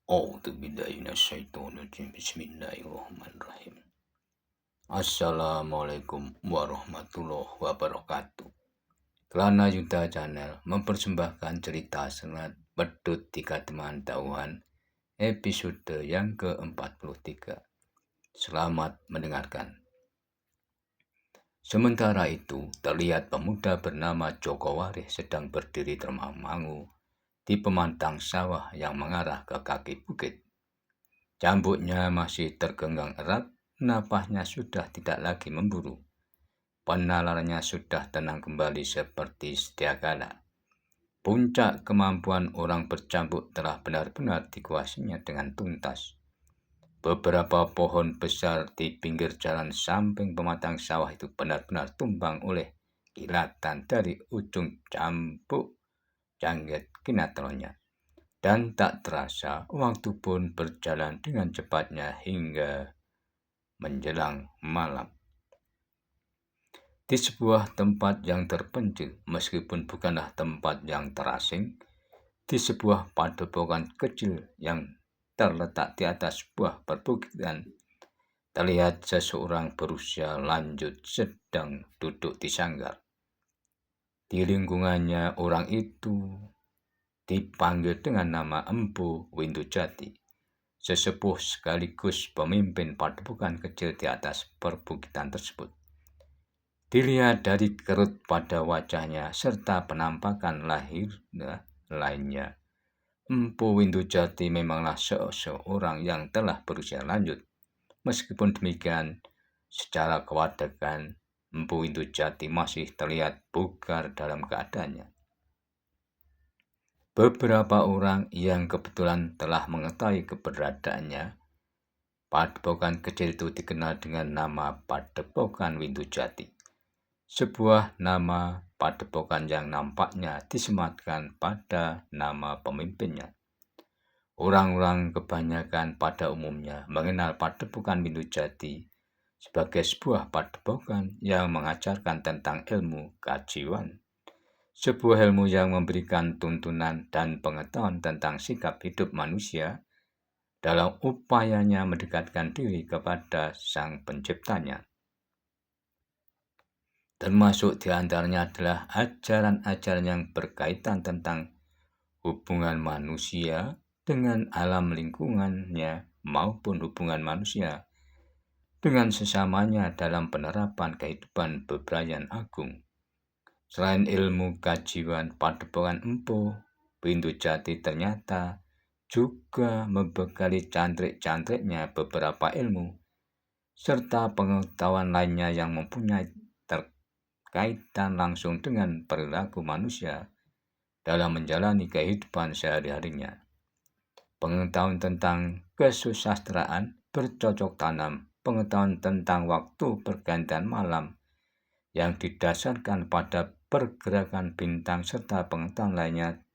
A'udzubillahiminasyaitonirrajim. Bismillahirrahmanirrahim. Assalamualaikum warahmatullahi wabarakatuh. Kelana Yuta Channel mempersembahkan cerita sengat Pedut Tiga Teman Tauhan episode yang ke-43. Selamat mendengarkan. Sementara itu, terlihat pemuda bernama Joko Waris sedang berdiri termangu di pemantang sawah yang mengarah ke kaki bukit. Cambuknya masih tergenggam erat, napasnya sudah tidak lagi memburu. Penalarannya sudah tenang kembali seperti sedia kala. Puncak kemampuan orang bercambuk telah benar-benar dikuasainya dengan tuntas. Beberapa pohon besar di pinggir jalan samping pematang sawah itu benar-benar tumbang oleh kilatan dari ujung cambuk jangkit kinatronnya. Dan tak terasa, waktu pun berjalan dengan cepatnya hingga menjelang malam. Di sebuah tempat yang terpencil, meskipun bukanlah tempat yang terasing, di sebuah padepokan kecil yang terletak di atas sebuah perbukitan, terlihat seseorang berusia lanjut sedang duduk di sanggar. Di lingkungannya orang itu dipanggil dengan nama Empu Windujati, sesepuh sekaligus pemimpin padepokan kecil di atas perbukitan tersebut. Dilihat dari kerut pada wajahnya serta penampakan lahir lainnya, Empu Windujati memanglah seseorang yang telah berusia lanjut. Meskipun demikian, secara kewardegan, Empu Windujati masih terlihat bugar dalam keadaannya. Beberapa orang yang kebetulan telah mengetahui keberadaannya, padepokan kecil itu dikenal dengan nama Padepokan Windujati. Sebuah nama padepokan yang nampaknya disematkan pada nama pemimpinnya. Orang-orang kebanyakan pada umumnya mengenal Padepokan Windujati sebagai sebuah padepokan yang mengajarkan tentang ilmu kajiwan. Sebuah ilmu yang memberikan tuntunan dan pengetahuan tentang sikap hidup manusia dalam upayanya mendekatkan diri kepada Sang Penciptanya. Termasuk diantaranya adalah ajaran-ajaran yang berkaitan tentang hubungan manusia dengan alam lingkungannya maupun hubungan manusia dengan sesamanya dalam penerapan kehidupan bebrayan agung. Selain ilmu kajiwan, Padepokan Empu Windujati ternyata juga membekali cantrik-cantriknya beberapa ilmu serta pengetahuan lainnya yang mempunyai terkaitan langsung dengan perilaku manusia dalam menjalani kehidupan sehari-harinya. Pengetahuan tentang kesusastraan, bercocok tanam, pengetahuan tentang waktu pergantian malam yang didasarkan pada pergerakan bintang serta pengetahuan lainnya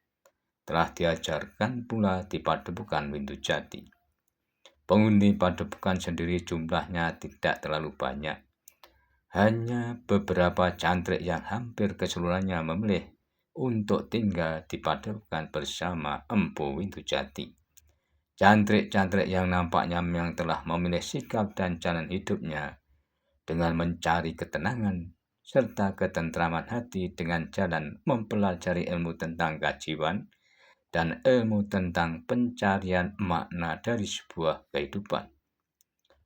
telah diajarkan pula di Padepokan Windujati. Penghuni padepokan sendiri jumlahnya tidak terlalu banyak. Hanya beberapa cantrik yang hampir keseluruhannya memilih untuk tinggal di padepokan bersama Empu Windujati. Cantrik-cantrik yang nampaknya memang telah memilih sikap dan jalan hidupnya dengan mencari ketenangan serta ketentraman hati dengan jalan mempelajari ilmu tentang kajiwan dan ilmu tentang pencarian makna dari sebuah kehidupan.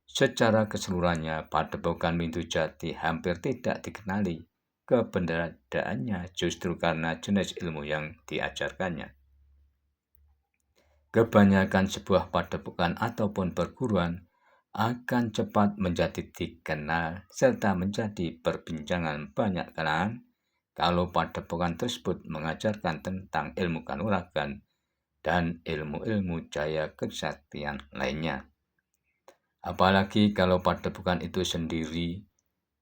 Secara keseluruhannya, Padepokan Windujati hampir tidak dikenali keberadaannya justru karena jenis ilmu yang diajarkannya. Kebanyakan sebuah padepokan ataupun perguruan akan cepat menjadi dikenal serta menjadi perbincangan banyak kalangan kalau padepokan tersebut mengajarkan tentang ilmu kanuragan dan ilmu-ilmu jaya kesaktian lainnya. Apalagi kalau padepokan itu sendiri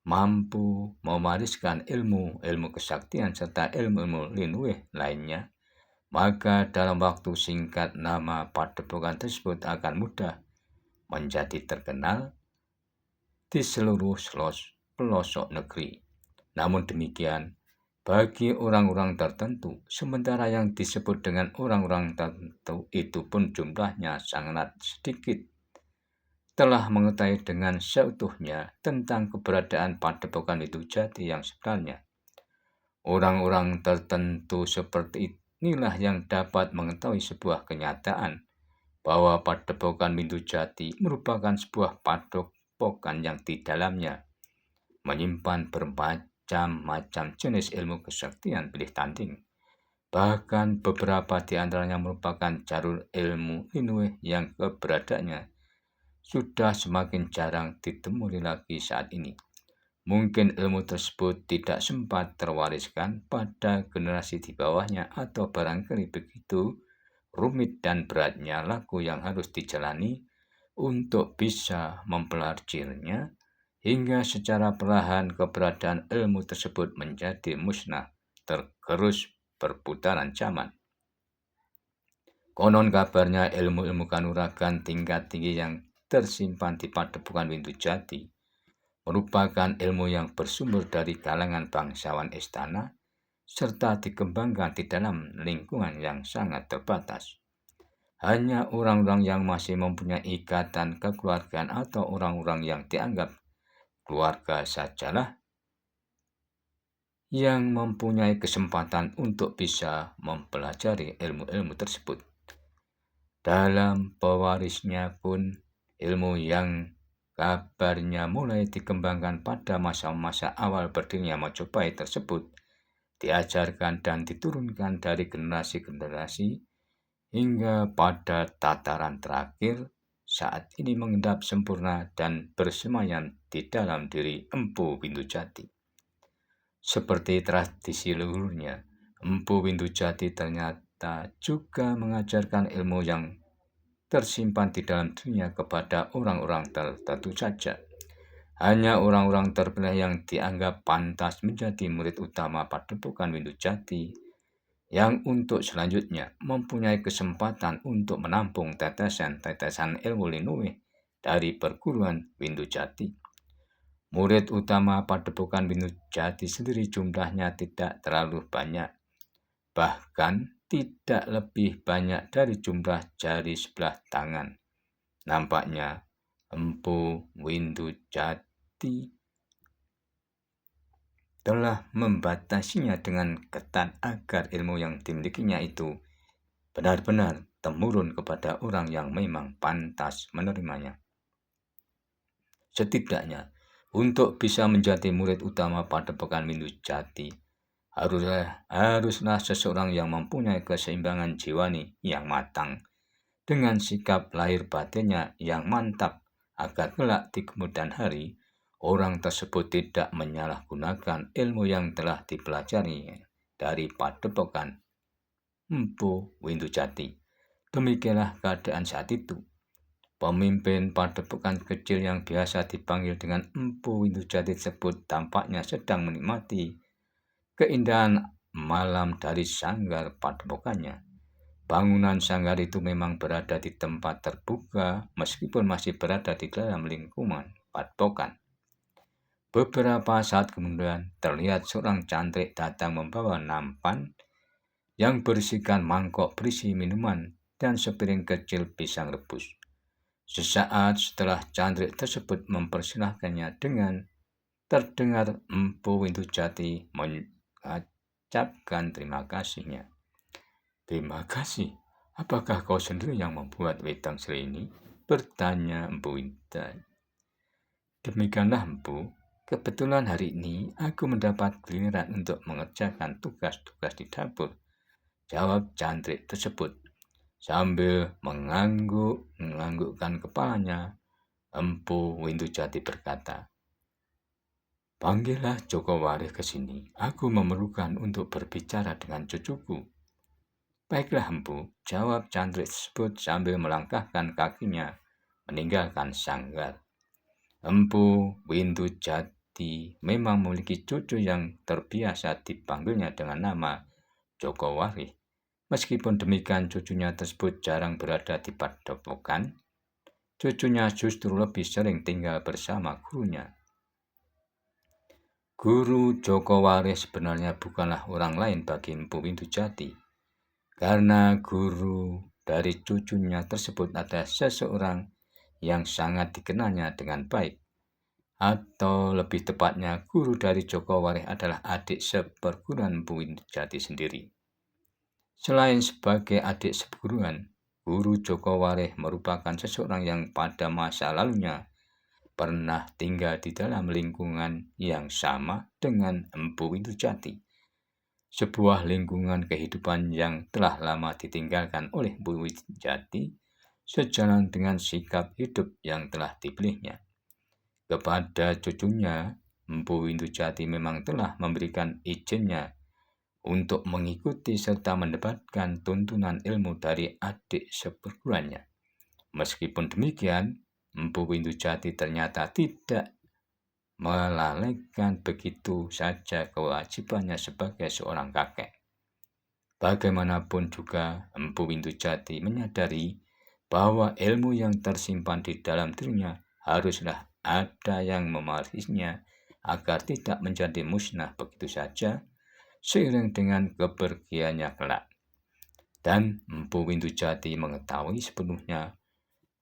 mampu mewariskan ilmu-ilmu kesaktian serta ilmu-ilmu linuih lainnya, maka dalam waktu singkat nama padepokan tersebut akan mudah menjadi terkenal di seluruh pelosok negeri. Namun demikian, bagi orang-orang tertentu, sementara yang disebut dengan orang-orang tertentu itu pun jumlahnya sangat sedikit, telah mengetahui dengan seutuhnya tentang keberadaan padepokan Windu Jati yang sebenarnya. Orang-orang tertentu seperti inilah yang dapat mengetahui sebuah kenyataan bahwa padepokan Windu Jati merupakan sebuah padepokan yang di dalamnya menyimpan bermacam-macam jenis ilmu kesaktian pilih tanding. Bahkan beberapa di antaranya merupakan jalur ilmu Inoue yang keberadaannya sudah semakin jarang ditemui lagi saat ini. Mungkin ilmu tersebut tidak sempat terwariskan pada generasi di bawahnya atau barangkali begitu rumit dan beratnya laku yang harus dijalani untuk bisa mempelajarinya hingga secara perlahan keberadaan ilmu tersebut menjadi musnah tergerus perputaran zaman. Konon kabarnya ilmu-ilmu kanuragan tingkat tinggi yang tersimpan di padepokan Windu Jati merupakan ilmu yang bersumber dari kalangan bangsawan istana serta dikembangkan di dalam lingkungan yang sangat terbatas. Hanya orang-orang yang masih mempunyai ikatan kekeluargaan atau orang-orang yang dianggap keluarga sajalah yang mempunyai kesempatan untuk bisa mempelajari ilmu-ilmu tersebut. Dalam pewarisnya pun ilmu yang kabarnya mulai dikembangkan pada masa-masa awal berdirinya Majapahit tersebut diajarkan dan diturunkan dari generasi ke generasi hingga pada tataran terakhir saat ini mengendap sempurna dan bersemayam di dalam diri Empu Windu Jati. Seperti tradisi leluhurnya, Empu Windu Jati ternyata juga mengajarkan ilmu yang tersimpan di dalam dirinya kepada orang-orang tertentu saja. Hanya orang-orang terpilih yang dianggap pantas menjadi murid utama padepokan Windu Jati yang untuk selanjutnya mempunyai kesempatan untuk menampung tetesan-tetesan ilmu Inoue dari perguruan Windu Jati. Murid utama padepokan Windu Jati sendiri jumlahnya tidak terlalu banyak, bahkan tidak lebih banyak dari jumlah jari sebelah tangan. Nampaknya Empu Windu Jati telah membatasinya dengan ketat agar ilmu yang dimilikinya itu benar-benar temurun kepada orang yang memang pantas menerimanya. Setidaknya, untuk bisa menjadi murid utama padepokan Windu Jati, haruslah seseorang yang mempunyai keseimbangan jiwani yang matang, dengan sikap lahir batinnya yang mantap, agar kelak di kemudian hari, orang tersebut tidak menyalahgunakan ilmu yang telah dipelajari dari padepokan Empu Windu Jati. Demikianlah keadaan saat itu. Pemimpin padepokan kecil yang biasa dipanggil dengan Empu Windu Jati tersebut tampaknya sedang menikmati keindahan malam dari sanggar padepokannya. Bangunan sanggar itu memang berada di tempat terbuka meskipun masih berada di dalam lingkungan padepokan. Beberapa saat kemudian terlihat seorang cantrik datang membawa nampan yang berisikan mangkok berisi minuman dan sepiring kecil pisang rebus. Sesaat setelah cantrik tersebut mempersilahkannya dengan terdengar Empu Windu Jati mengucapkan terima kasihnya. "Terima kasih. Apakah kau sendiri yang membuat wedang seri ini?" bertanya Empu Windu. "Demikianlah Empu. Kebetulan hari ini aku mendapat giliran untuk mengerjakan tugas-tugas di dapur," jawab cantrik tersebut. Sambil menganggukkan kepalanya, Empu Windu Jati berkata, "Panggillah Joko Warih ke sini. Aku memerlukan untuk berbicara dengan cucuku." "Baiklah Empu," jawab cantrik tersebut sambil melangkahkan kakinya meninggalkan sanggar. Empu Windu Jati memang memiliki cucu yang terbiasa dipanggilnya dengan nama Joko Warih. Meskipun demikian, cucunya tersebut jarang berada di padepokan. Cucunya justru lebih sering tinggal bersama gurunya. Guru Jokoware sebenarnya bukanlah orang lain bagi Empu Windujati, karena guru dari cucunya tersebut adalah seseorang yang sangat dikenalnya dengan baik. Atau lebih tepatnya, guru dari Jokoware adalah adik seperguruan Empu Windujati sendiri. Selain sebagai adik seperguruan, Guru Jokoware merupakan seseorang yang pada masa lalunya pernah tinggal di dalam lingkungan yang sama dengan Empu Windujati. Sebuah lingkungan kehidupan yang telah lama ditinggalkan oleh Empu Windujati sejalan dengan sikap hidup yang telah dipilihnya. Kepada cucunya, Empu Windujati memang telah memberikan izinnya untuk mengikuti serta mendapatkan tuntunan ilmu dari adik seperguruannya. Meskipun demikian, Empu Windujati ternyata tidak melalaikan begitu saja kewajibannya sebagai seorang kakek. Bagaimanapun juga, Empu Windujati menyadari bahwa ilmu yang tersimpan di dalam dirinya haruslah ada yang mewarisinya agar tidak menjadi musnah begitu saja seiring dengan kepergiannya kelak. Dan Empu Windujati mengetahui sepenuhnya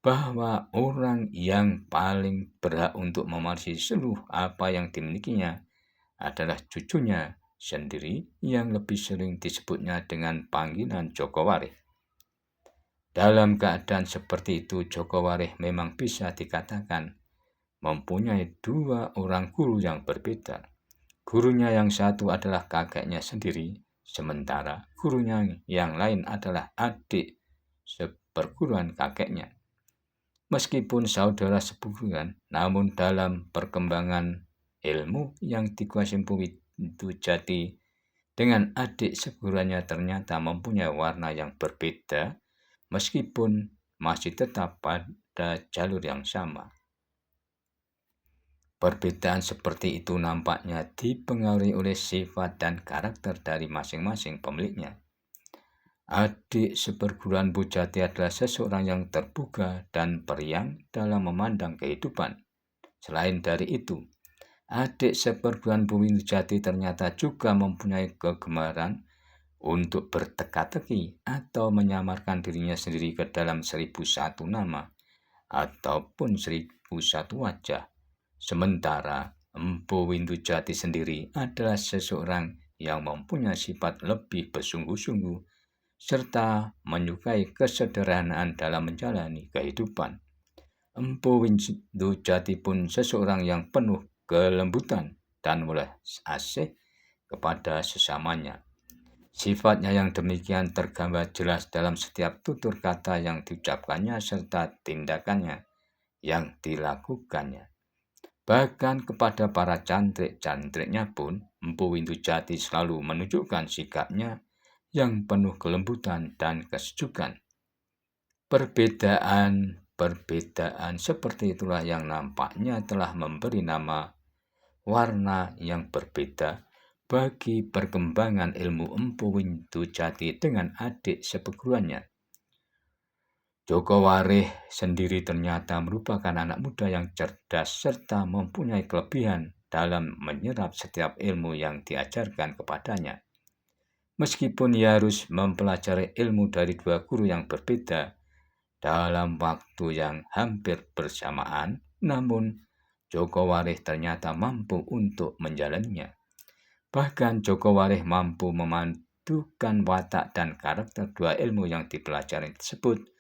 bahwa orang yang paling berhak untuk mewarisi seluruh apa yang dimilikinya adalah cucunya sendiri yang lebih sering disebutnya dengan panggilan Jokoware. Dalam keadaan seperti itu, Jokoware memang bisa dikatakan mempunyai dua orang guru yang berbeda. Gurunya yang satu adalah kakeknya sendiri, sementara gurunya yang lain adalah adik seperguruan kakeknya. Meskipun saudara seperguruan, namun dalam perkembangan ilmu yang dikuasai Empu Windujati dengan adik seperguruannya ternyata mempunyai warna yang berbeda, meskipun masih tetap pada jalur yang sama. Perbedaan seperti itu nampaknya dipengaruhi oleh sifat dan karakter dari masing-masing pemiliknya. Adik seperguruan Bujati adalah seseorang yang terbuka dan periang dalam memandang kehidupan. Selain dari itu, adik seperguruan Windujati ternyata juga mempunyai kegemaran untuk berteka-teki atau menyamarkan dirinya sendiri ke dalam 1001 nama ataupun 1001 wajah. Sementara Empu Windujati sendiri adalah seseorang yang mempunyai sifat lebih bersungguh-sungguh serta menyukai kesederhanaan dalam menjalani kehidupan. Empu Windujati pun seseorang yang penuh kelembutan dan welas asih kepada sesamanya. Sifatnya yang demikian tergambar jelas dalam setiap tutur kata yang diucapkannya serta tindakannya yang dilakukannya. Bahkan kepada para cantrik-cantriknya pun, Empu Windujati selalu menunjukkan sikapnya yang penuh kelembutan dan kesejukan. Perbedaan seperti itulah yang nampaknya telah memberi nama warna yang berbeda bagi perkembangan ilmu Empu Windujati dengan adik seperguruannya. Jokoware sendiri ternyata merupakan anak muda yang cerdas serta mempunyai kelebihan dalam menyerap setiap ilmu yang diajarkan kepadanya. Meskipun ia harus mempelajari ilmu dari dua guru yang berbeda dalam waktu yang hampir bersamaan, namun Jokoware ternyata mampu untuk menjalaninya. Bahkan Jokoware mampu memadukan watak dan karakter dua ilmu yang dipelajari tersebut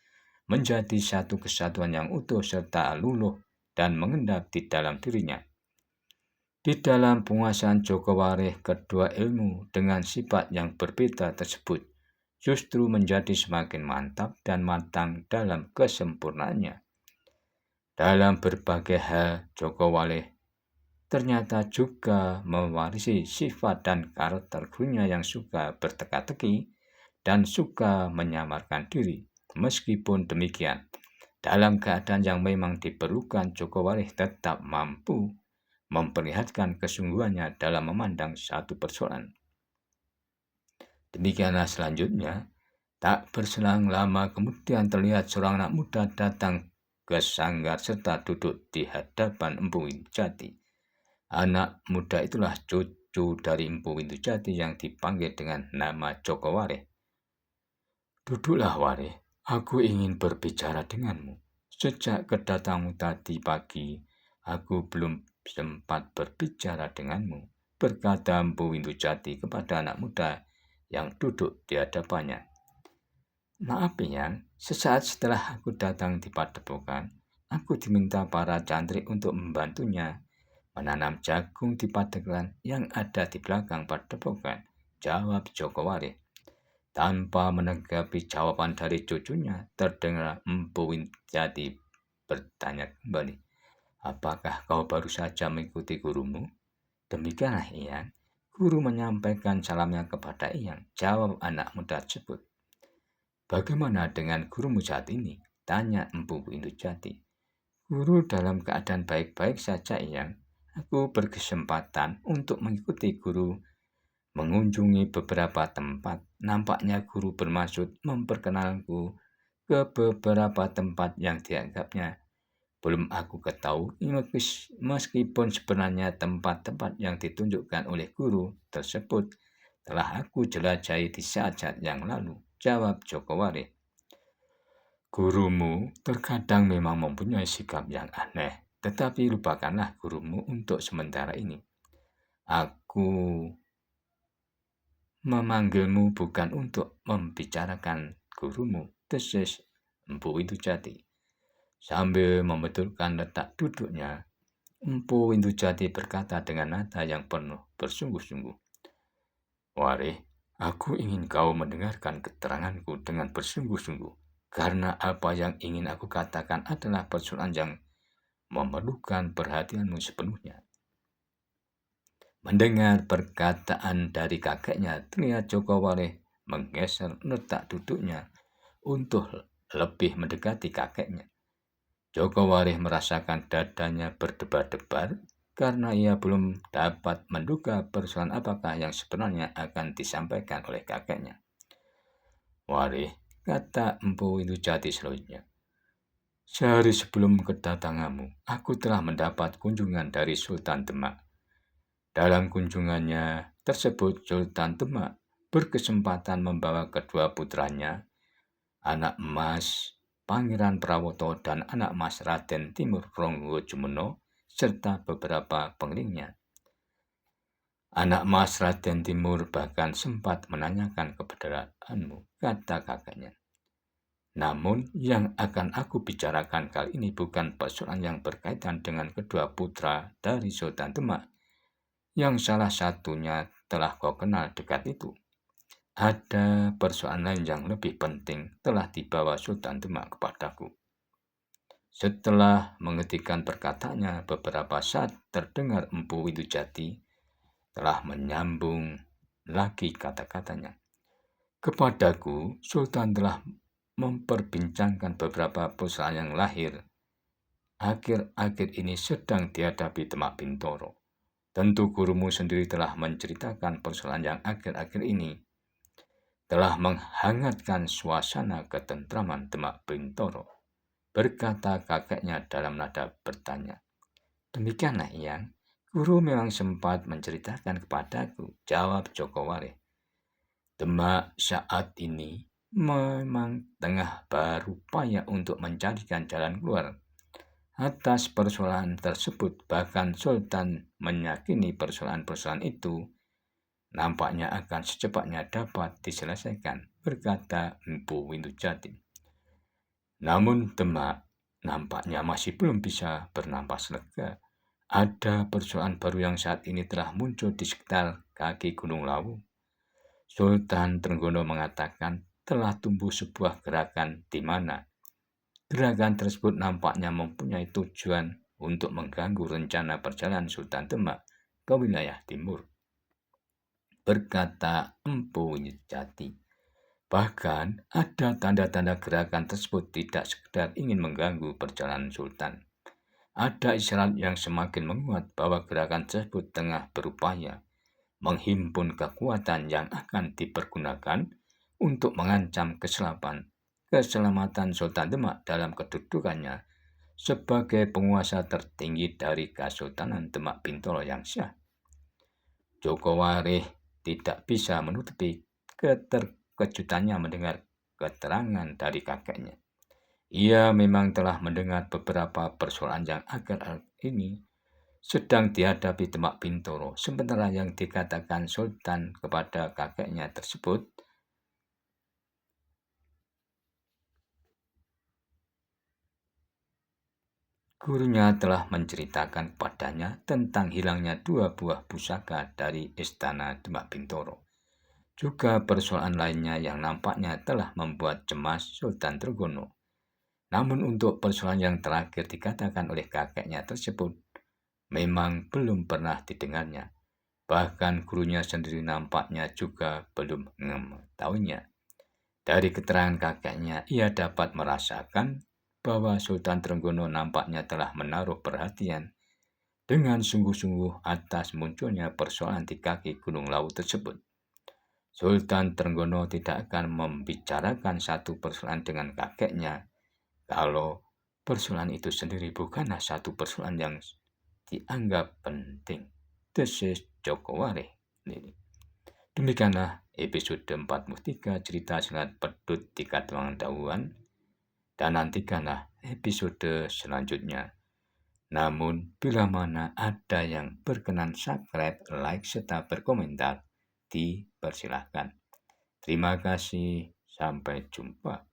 menjadi satu kesatuan yang utuh serta luluh dan mengendap di dalam dirinya. Di dalam penguasaan Jokoware, kedua ilmu dengan sifat yang berbeda tersebut justru menjadi semakin mantap dan matang dalam kesempurnaannya. Dalam berbagai hal, Jokoware ternyata juga mewarisi sifat dan karakter gurunya yang suka berteka-teki dan suka menyamarkan diri. Meskipun demikian, dalam keadaan yang memang diperlukan, Jokoware tetap mampu memperlihatkan kesungguhannya dalam memandang satu persoalan. Demikianlah selanjutnya, tak berselang lama kemudian terlihat seorang anak muda datang ke sanggar serta duduk di hadapan Empu Windujati. Anak muda itulah cucu dari Empu Windujati yang dipanggil dengan nama Jokoware. Duduklah Ware, aku ingin berbicara denganmu. Sejak kedatanganmu tadi pagi, aku belum sempat berbicara denganmu, berkata Empu Windujati kepada anak muda yang duduk di hadapannya. Maaf Eyang, sesaat setelah aku datang di padepokan, aku diminta para cantrik untuk membantunya menanam jagung di padepokan yang ada di belakang padepokan, jawab Jokoware. Tanpa menanggapi jawaban dari cucunya, terdengar Empu Windujati bertanya kembali, apakah kau baru saja mengikuti gurumu? Demikianlah Eyang, guru menyampaikan salamnya kepada Eyang, jawab anak muda tersebut. Bagaimana dengan gurumu saat ini? Tanya Empu Windujati. Guru dalam keadaan baik-baik saja Eyang. Aku berkesempatan untuk mengikuti guru mengunjungi beberapa tempat. Nampaknya guru bermaksud memperkenalku ke beberapa tempat yang dianggapnya belum aku ketahui, meskipun sebenarnya tempat-tempat yang ditunjukkan oleh guru tersebut telah aku jelajahi di saat-saat yang lalu, jawab Jokoware. Gurumu terkadang memang mempunyai sikap yang aneh, tetapi lupakanlah gurumu untuk sementara ini. Aku memanggilmu bukan untuk membicarakan gurumu, desis Empu Windujati. Sambil membetulkan letak duduknya, Empu Windujati berkata dengan nada yang penuh bersungguh-sungguh. Ware, aku ingin kau mendengarkan keteranganku dengan bersungguh-sungguh, karena apa yang ingin aku katakan adalah persoalan yang memerlukan perhatianmu sepenuhnya. Mendengar perkataan dari kakeknya, terlihat Jokoware menggeser letak duduknya untuk lebih mendekati kakeknya. Jokoware merasakan dadanya berdebar-debar karena ia belum dapat menduga persoalan apakah yang sebenarnya akan disampaikan oleh kakeknya. Ware, kata Empu Windujati selanjutnya. Sehari sebelum kedatanganmu, aku telah mendapat kunjungan dari Sultan Demak. Dalam kunjungannya tersebut, Sultan Demak berkesempatan membawa kedua putranya, anak emas Pangeran Prawoto dan anak emas Raden Timur Ronggojumono, serta beberapa pengelingnya. Anak emas Raden Timur bahkan sempat menanyakan keberadaanmu, kata kakaknya. Namun yang akan aku bicarakan kali ini bukan persoalan yang berkaitan dengan kedua putra dari Sultan Demak, yang salah satunya telah kau kenal dekat itu. Ada persoalan lain yang lebih penting telah dibawa Sultan Demak kepadaku. Setelah menghentikan perkataannya beberapa saat, terdengar Empu Windujati telah menyambung lagi kata-katanya. Kepadaku, Sultan telah memperbincangkan beberapa persoalan yang lahir akhir-akhir ini sedang dihadapi Demak Bintoro. Tentu gurumu sendiri telah menceritakan persoalan yang akhir-akhir ini telah menghangatkan suasana ketentraman Demak Bintoro, berkata kakeknya dalam nada bertanya. Demikianlah Eyang, guru memang sempat menceritakan kepadaku, jawab Jokoware. Demak saat ini memang tengah berupaya untuk mencarikan jalan keluar atas persoalan tersebut. Bahkan Sultan meyakini persoalan-persoalan itu nampaknya akan secepatnya dapat diselesaikan, berkata Empu Windujati. Namun Demak nampaknya masih belum bisa bernapas lega. Ada persoalan baru yang saat ini telah muncul di sekitar kaki Gunung Lawu. Sultan Trenggono mengatakan telah tumbuh sebuah gerakan di mana gerakan tersebut nampaknya mempunyai tujuan untuk mengganggu rencana perjalanan Sultan Demak ke wilayah timur, berkata Empu Windujati. Bahkan ada tanda-tanda gerakan tersebut tidak sekedar ingin mengganggu perjalanan Sultan. Ada isyarat yang semakin menguat bahwa gerakan tersebut tengah berupaya menghimpun kekuatan yang akan dipergunakan untuk mengancam keselamatan Sultan Demak dalam kedudukannya sebagai penguasa tertinggi dari Kesultanan Demak Bintoro yang sah. Jogowareh tidak bisa menutupi keterkejutannya mendengar keterangan dari kakeknya. Ia memang telah mendengar beberapa persoalan yang akhir-akhir ini sedang dihadapi Demak Bintoro, sementara yang dikatakan Sultan kepada kakeknya tersebut gurunya telah menceritakan kepadanya tentang hilangnya 2 buah pusaka dari istana Demak Bintoro. Juga persoalan lainnya yang nampaknya telah membuat cemas Sultan Trenggono. Namun untuk persoalan yang terakhir dikatakan oleh kakeknya tersebut memang belum pernah didengarnya. Bahkan gurunya sendiri nampaknya juga belum mengetahuinya. Dari keterangan kakeknya, ia dapat merasakan bahwa Sultan Trenggono nampaknya telah menaruh perhatian dengan sungguh-sungguh atas munculnya persoalan di kaki Gunung Lawu tersebut. Sultan Trenggono tidak akan membicarakan satu persoalan dengan kakeknya kalau persoalan itu sendiri bukanlah satu persoalan yang dianggap penting. This is Jogowareh. Demikianlah episode 43 cerita silat pedut di Katuang Dauan, dan nantikanlah episode selanjutnya. Namun, bila mana ada yang berkenan subscribe, like, serta berkomentar, dipersilahkan. Terima kasih, sampai jumpa.